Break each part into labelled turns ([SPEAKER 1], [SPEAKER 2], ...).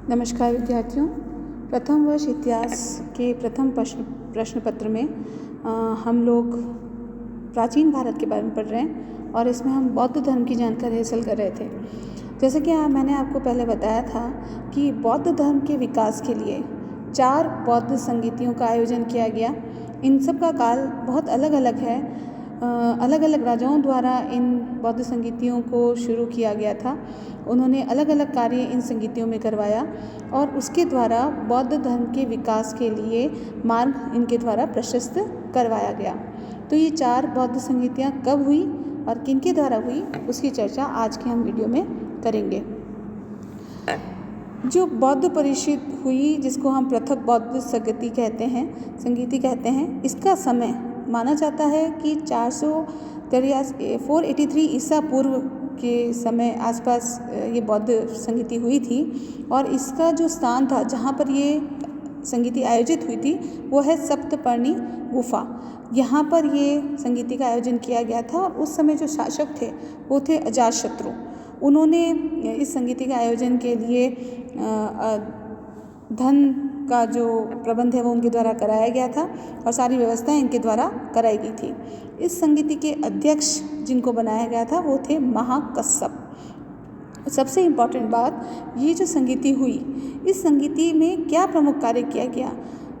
[SPEAKER 1] नमस्कार विद्यार्थियों। प्रथम वर्ष इतिहास के प्रथम प्रश्न पत्र में हम लोग प्राचीन भारत के बारे में पढ़ रहे हैं और इसमें हम बौद्ध धर्म की जानकारी हासिल कर रहे थे। जैसे कि मैंने आपको पहले बताया था कि बौद्ध धर्म के विकास के लिए 4 बौद्ध संगीतियों का आयोजन किया गया। इन सब का काल बहुत अलग अलग है। अलग अलग राजाओं द्वारा इन बौद्ध संगीतियों को शुरू किया गया था। उन्होंने अलग अलग कार्य इन संगीतियों में करवाया और उसके द्वारा बौद्ध धर्म के विकास के लिए मार्ग इनके द्वारा प्रशस्त करवाया गया। तो ये 4 बौद्ध संगीतियाँ कब हुई और किनके द्वारा हुई, उसकी चर्चा आज के हम वीडियो में करेंगे। जो बौद्ध परिषद हुई, जिसको हम प्रथम बौद्ध संगीति कहते हैं, इसका समय माना जाता है कि 483 ईसा पूर्व के समय आसपास ये बौद्ध संगीति हुई थी। और इसका जो स्थान था जहाँ पर ये संगीति आयोजित हुई थी वो है सप्तपर्णी गुफा। यहाँ पर ये संगीति का आयोजन किया गया था और उस समय जो शासक थे वो थे अजातशत्रु। उन्होंने इस संगीति के आयोजन के लिए धन का जो प्रबंध है वो उनके द्वारा कराया गया था और सारी व्यवस्थाएं इनके द्वारा कराई गई थी। इस संगीति के अध्यक्ष जिनको बनाया गया था वो थे महाकश्यप। सबसे इम्पॉर्टेंट बात, ये जो संगीति हुई, इस संगीति में क्या प्रमुख कार्य किया गया,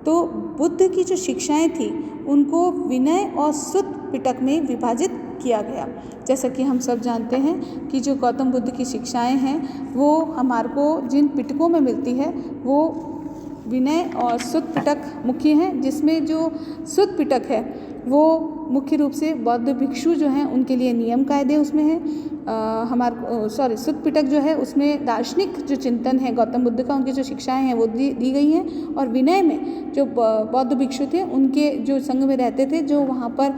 [SPEAKER 1] तो बुद्ध की जो शिक्षाएं थी उनको विनय और सुत्त पिटक में विभाजित किया गया। जैसा कि हम सब जानते हैं कि जो गौतम बुद्ध की शिक्षाएं हैं वो हमारे को जिन पिटकों में मिलती है वो विनय और सुत्त पिटक मुख्य हैं, जिसमें जो सुत्त पिटक है वो मुख्य रूप से बौद्ध भिक्षु जो हैं उनके लिए नियम कायदे उसमें हैं। सुत्त पिटक जो है उसमें दार्शनिक जो चिंतन है गौतम बुद्ध का, उनकी जो शिक्षाएं हैं वो दी गई हैं। और विनय में जो बौद्ध भिक्षु थे उनके जो संघ में रहते थे, जो वहाँ पर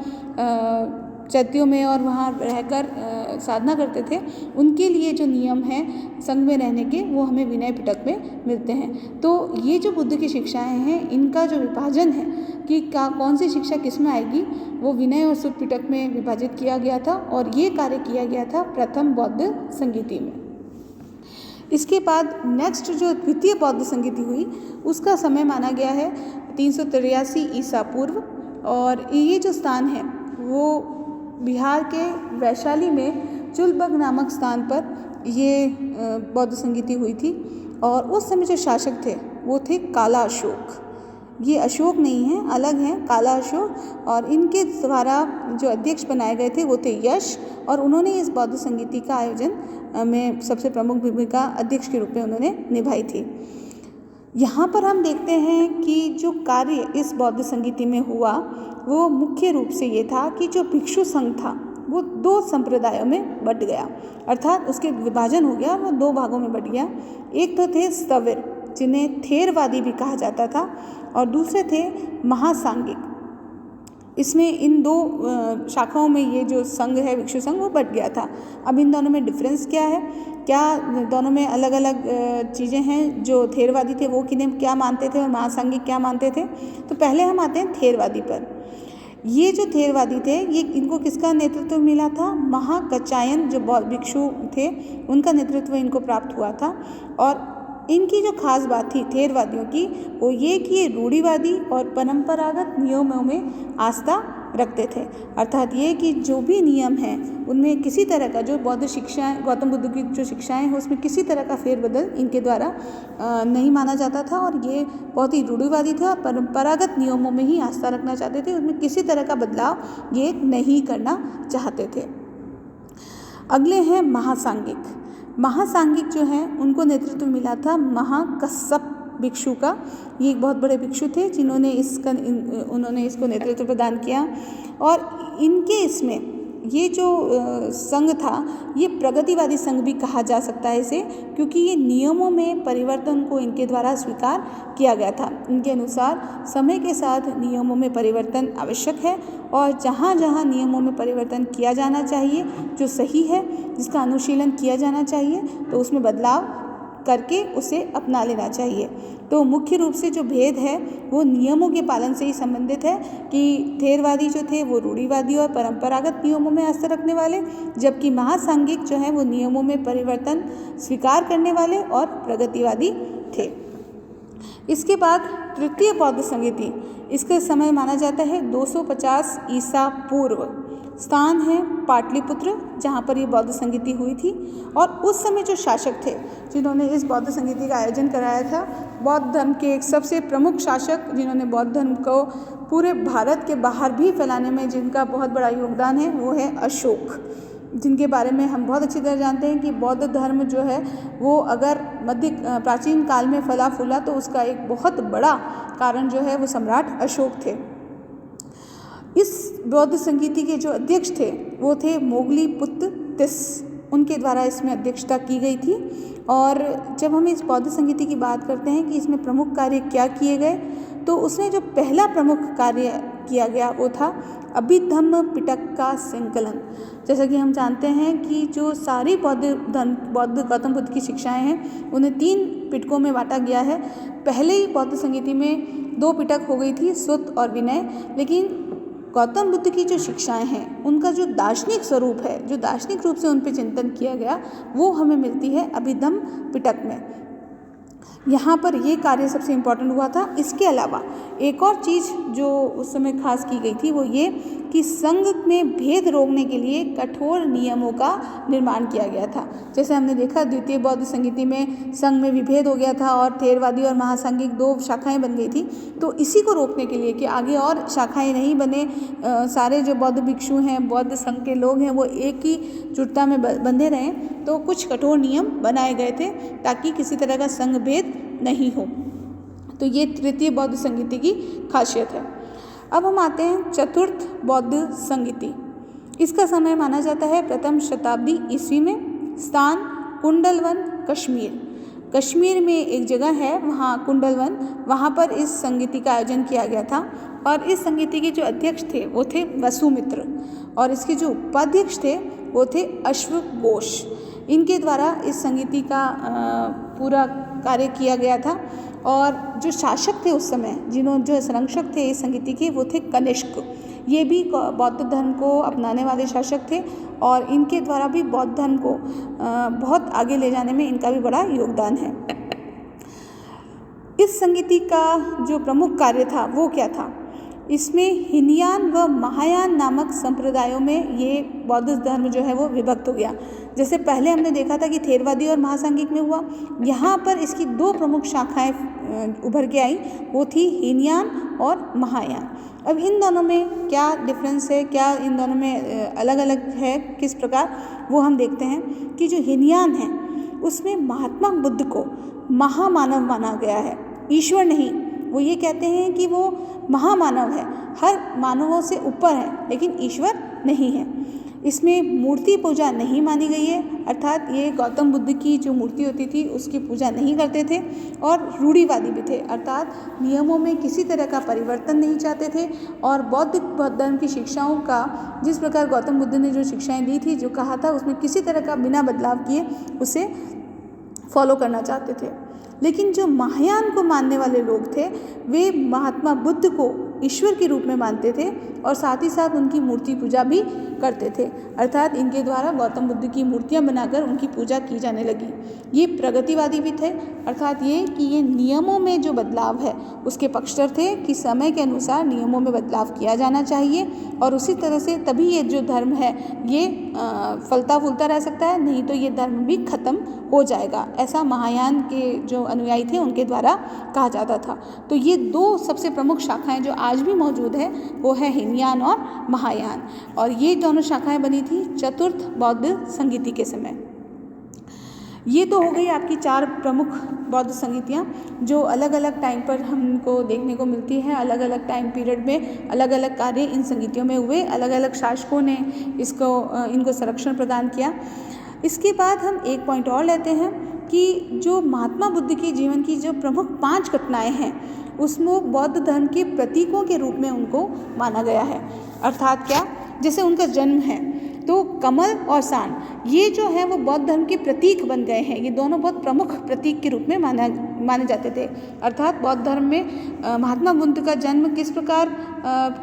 [SPEAKER 1] चैत्यों में और वहाँ रहकर साधना करते थे, उनके लिए जो नियम हैं संघ में रहने के वो हमें विनय पिटक में मिलते हैं। तो ये जो बुद्ध की शिक्षाएं हैं इनका जो विभाजन है कि कौन सी शिक्षा किस में आएगी, वो विनय और सुत्त पिटक में विभाजित किया गया था और ये कार्य किया गया था प्रथम बौद्ध संगीति में। इसके बाद नेक्स्ट जो द्वितीय बौद्ध संगीति हुई उसका समय माना गया है 383 ईसा पूर्व और ये जो स्थान है वो बिहार के वैशाली में चुलबग नामक स्थान पर ये बौद्ध संगीति हुई थी। और उस समय जो शासक थे वो थे काला अशोक। ये अशोक नहीं है, अलग हैं, काला अशोक। और इनके द्वारा जो अध्यक्ष बनाए गए थे वो थे यश, और उन्होंने इस बौद्ध संगीति का आयोजन में सबसे प्रमुख भूमिका अध्यक्ष के रूप में उन्होंने निभाई थी। यहाँ पर हम देखते हैं कि जो कार्य इस बौद्ध संगीति में हुआ वो मुख्य रूप से ये था कि जो भिक्षु संघ था वो 2 संप्रदायों में बट गया, अर्थात उसके विभाजन हो गया, वो 2 भागों में बट गया। एक तो थे स्थविर, जिन्हें थेरवादी भी कहा जाता था, और दूसरे थे महासांगिक। इसमें इन 2 शाखाओं में ये जो संघ है भिक्षु संघ वो बट गया था। अब इन दोनों में डिफरेंस क्या है, क्या दोनों में अलग अलग चीज़ें हैं। जो थेरवादी थे वो किन्हें क्या मानते थे और महासांगिक क्या मानते थे। तो पहले हम आते हैं थेरवादी पर। ये जो थेरवादी थे ये इनको किसका नेतृत्व मिला था, महाकचायन जो भिक्षु थे उनका नेतृत्व इनको प्राप्त हुआ था। और इनकी जो खास बात थी थेरवादियों की वो ये कि ये रूढ़िवादी और परंपरागत नियमों में आस्था रखते थे, अर्थात ये कि जो भी नियम हैं उनमें किसी तरह का जो बौद्ध शिक्षाएं, गौतम बुद्ध की जो शिक्षाएं हैं उसमें किसी तरह का फेरबदल इनके द्वारा नहीं माना जाता था। और ये बहुत ही रूढ़िवादी थे और परंपरागत नियमों में ही आस्था रखना चाहते थे, उसमें किसी तरह का बदलाव ये नहीं करना चाहते थे। अगले हैं महासांगिक। महासांगिक जो हैं उनको नेतृत्व मिला था महाकश्यप भिक्षु का। ये एक बहुत बड़े भिक्षु थे जिन्होंने उन्होंने इसको नेतृत्व प्रदान किया। और इनके इसमें ये जो संघ था ये प्रगतिवादी संघ भी कहा जा सकता है इसे, क्योंकि ये नियमों में परिवर्तन को इनके द्वारा स्वीकार किया गया था। इनके अनुसार समय के साथ नियमों में परिवर्तन आवश्यक है और जहाँ जहाँ नियमों में परिवर्तन किया जाना चाहिए, जो सही है, जिसका अनुशीलन किया जाना चाहिए, तो उसमें बदलाव करके उसे अपना लेना चाहिए। तो मुख्य रूप से जो भेद है वो नियमों के पालन से ही संबंधित है कि थेरवादी जो थे वो रूढ़िवादी और परंपरागत नियमों में आस्था रखने वाले, जबकि महासांगिक जो है वो नियमों में परिवर्तन स्वीकार करने वाले और प्रगतिवादी थे। इसके बाद तृतीय बौद्ध संगीति, इसका समय माना जाता है 250 ईसा पूर्व। स्थान है पाटलिपुत्र, जहाँ पर ये बौद्ध संगीति हुई थी। और उस समय जो शासक थे जिन्होंने इस बौद्ध संगीति का आयोजन कराया था, बौद्ध धर्म के एक सबसे प्रमुख शासक जिन्होंने बौद्ध धर्म को पूरे भारत के बाहर भी फैलाने में जिनका बहुत बड़ा योगदान है, वो है अशोक, जिनके बारे में हम बहुत अच्छी तरह जानते हैं कि बौद्ध धर्म जो है वो अगर प्राचीन काल में फला फूला तो उसका एक बहुत बड़ा कारण जो है वो सम्राट अशोक थे। इस बौद्ध संगीति के जो अध्यक्ष थे वो थे मोगलीपुत्र तिस, उनके द्वारा इसमें अध्यक्षता की गई थी। और जब हम इस बौद्ध संगीति की बात करते हैं कि इसमें प्रमुख कार्य क्या किए गए, तो उसमें जो पहला प्रमुख कार्य किया गया वो था अभिधम्म पिटक का संकलन। जैसा कि हम जानते हैं कि जो सारी बौद्ध गौतम बुद्ध की शिक्षाएं हैं उन्हें 3 पिटकों में बांटा गया है। पहले ही बौद्ध संगीति में 2 पिटक हो गई थी, सुत्त और विनय, लेकिन गौतम बुद्ध की जो शिक्षाएं हैं उनका जो दार्शनिक स्वरूप है, जो दार्शनिक रूप से उन पर चिंतन किया गया, वो हमें मिलती है अभिधम्म पिटक में। यहाँ पर ये कार्य सबसे इम्पोर्टेंट हुआ था। इसके अलावा एक और चीज़ जो उस समय खास की गई थी वो ये कि संघ में भेद रोकने के लिए कठोर नियमों का निर्माण किया गया था। जैसे हमने देखा द्वितीय बौद्ध संगीति में संघ में विभेद हो गया था और थेरवादी और महासांगिक 2 शाखाएं बन गई थी। तो इसी को रोकने के लिए कि आगे और शाखाएं नहीं बने, सारे जो बौद्ध भिक्षु हैं, बौद्ध संघ के लोग हैं, वो एक ही जुटता में बंधे रहें, तो कुछ कठोर नियम बनाए गए थे ताकि किसी तरह का संघ भेद नहीं हो। तो ये तृतीय बौद्ध संगीति की खासियत है। अब हम आते हैं चतुर्थ बौद्ध संगीति। इसका समय माना जाता है प्रथम शताब्दी ईस्वी में। स्थान कुंडलवन, कश्मीर। कश्मीर में एक जगह है वहाँ कुंडलवन, वहाँ पर इस संगीति का आयोजन किया गया था। और इस संगीति के जो अध्यक्ष थे वो थे वसुमित्र, और इसके जो उपाध्यक्ष थे वो थे अश्वघोष। इनके द्वारा इस संगीति का पूरा कार्य किया गया था। और जो शासक थे उस समय, जो संरक्षक थे इस संगीति के, वो थे कनिष्क। ये भी बौद्ध धर्म को अपनाने वाले शासक थे और इनके द्वारा भी बौद्ध धर्म को बहुत आगे ले जाने में इनका भी बड़ा योगदान है। इस संगीति का जो प्रमुख कार्य था वो क्या था? इसमें हीनयान व महायान नामक संप्रदायों में ये बौद्ध धर्म जो है वो विभक्त हो गया। जैसे पहले हमने देखा था कि थेरवादी और महासांगिक में हुआ, यहाँ पर इसकी 2 प्रमुख शाखाएं उभर के आई, वो थी हीनयान और महायान। अब इन दोनों में क्या डिफरेंस है, क्या इन दोनों में अलग अलग है, किस प्रकार, वो हम देखते हैं कि जो हीनयान है उसमें महात्मा बुद्ध को महामानव माना गया है, ईश्वर नहीं। वो ये कहते हैं कि वो महामानव है, हर मानवों से ऊपर है, लेकिन ईश्वर नहीं है। इसमें मूर्ति पूजा नहीं मानी गई है, अर्थात ये गौतम बुद्ध की जो मूर्ति होती थी उसकी पूजा नहीं करते थे। और रूढ़िवादी भी थे, अर्थात नियमों में किसी तरह का परिवर्तन नहीं चाहते थे। और बौद्ध धर्म की शिक्षाओं का, जिस प्रकार गौतम बुद्ध ने जो शिक्षाएं दी थी, जो कहा था, उसमें किसी तरह का बिना बदलाव किए उसे फॉलो करना चाहते थे। लेकिन जो महायान को मानने वाले लोग थे वे महात्मा बुद्ध को ईश्वर के रूप में मानते थे और साथ ही साथ उनकी मूर्ति पूजा भी करते थे, अर्थात इनके द्वारा गौतम बुद्ध की मूर्तियां बनाकर उनकी पूजा की जाने लगी। ये प्रगतिवादी भी थे, अर्थात ये कि ये नियमों में जो बदलाव है उसके पक्षधर थे कि समय के अनुसार नियमों में बदलाव किया जाना चाहिए और उसी तरह से तभी ये जो धर्म है ये फलता फूलता रह सकता है, नहीं तो ये धर्म भी खत्म हो जाएगा। ऐसा महायान के जो अनुयायी थे उनके द्वारा कहा जाता था। तो ये 2 सबसे प्रमुख शाखाएं जो आज भी मौजूद है वो है हीनयान और महायान, और ये दोनों शाखाएं बनी थी चतुर्थ बौद्ध संगीति के समय। ये तो हो गई आपकी 4 प्रमुख बौद्ध संगीतियाँ जो अलग अलग टाइम पर हमको देखने को मिलती हैं। अलग अलग टाइम पीरियड में अलग अलग कार्य इन संगीतियों में हुए, अलग अलग शासकों ने इनको संरक्षण प्रदान किया। इसके बाद हम एक पॉइंट और लेते हैं कि जो महात्मा बुद्ध के जीवन की जो प्रमुख 5 घटनाएं हैं उसमें बौद्ध धर्म के प्रतीकों के रूप में उनको माना गया है। अर्थात क्या? जैसे उनका जन्म है तो कमल और सान ये जो है वो बौद्ध धर्म के प्रतीक बन गए हैं। ये दोनों बहुत प्रमुख प्रतीक के रूप में माने जाते थे। अर्थात बौद्ध धर्म में महात्मा बुद्ध का जन्म किस प्रकार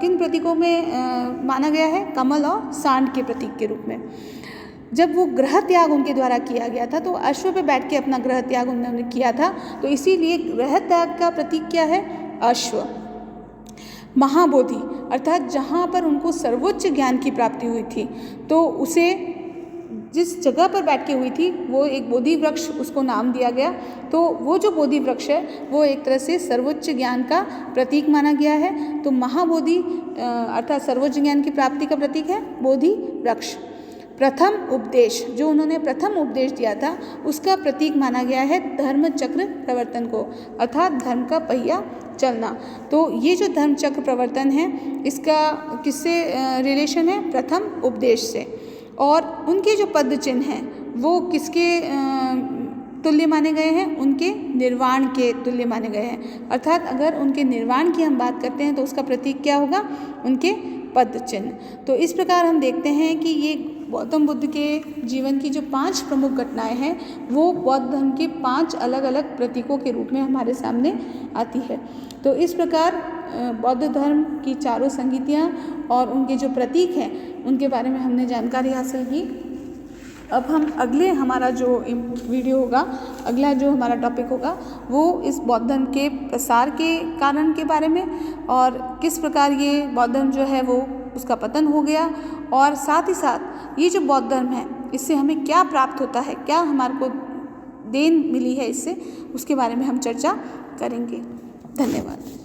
[SPEAKER 1] किन प्रतीकों में माना गया है? कमल और सांड के प्रतीक के रूप में। जब वो ग्रह त्याग उनके द्वारा किया गया था, तो अश्व पे बैठ के अपना ग्रह त्याग उन्होंने किया था, तो इसीलिए ग्रह त्याग का प्रतीक क्या है? अश्व। महाबोधि अर्थात जहाँ पर उनको सर्वोच्च ज्ञान की प्राप्ति हुई थी, तो उसे जिस जगह पर बैठ के हुई थी वो एक बोधि वृक्ष, उसको नाम दिया गया। तो वो जो बोधि वृक्ष है वो एक तरह से सर्वोच्च ज्ञान का प्रतीक माना गया है। तो महाबोधि अर्थात सर्वोच्च ज्ञान की प्राप्ति का प्रतीक है बोधि वृक्ष। प्रथम उपदेश, जो उन्होंने प्रथम उपदेश दिया था, उसका प्रतीक माना गया है धर्म चक्र प्रवर्तन को, अर्थात धर्म का पहिया चलना। तो ये जो धर्म चक्र प्रवर्तन है, इसका किससे रिलेशन है? प्रथम उपदेश से। और उनके जो पद चिन्ह हैं वो किसके तुल्य माने गए हैं? उनके निर्वाण के तुल्य माने गए हैं। अर्थात अगर उनके निर्वाण की हम बात करते हैं तो उसका प्रतीक क्या होगा? उनके पद चिन्ह। तो इस प्रकार हम देखते हैं कि ये गौतम बुद्ध के जीवन की जो 5 प्रमुख घटनाएं हैं वो बौद्ध धर्म के 5 अलग अलग प्रतीकों के रूप में हमारे सामने आती है। तो इस प्रकार बौद्ध धर्म की चारों संगीतियाँ और उनके जो प्रतीक हैं उनके बारे में हमने जानकारी हासिल की। अब हम अगले हमारा जो वीडियो होगा, अगला जो हमारा टॉपिक होगा वो इस बौद्ध धर्म के प्रसार के कारण के बारे में, और किस प्रकार ये बौद्ध धर्म जो है वो उसका पतन हो गया, और साथ ही साथ ये जो बौद्ध धर्म है इससे हमें क्या प्राप्त होता है, क्या हमारे को देन मिली है इससे, उसके बारे में हम चर्चा करेंगे। धन्यवाद।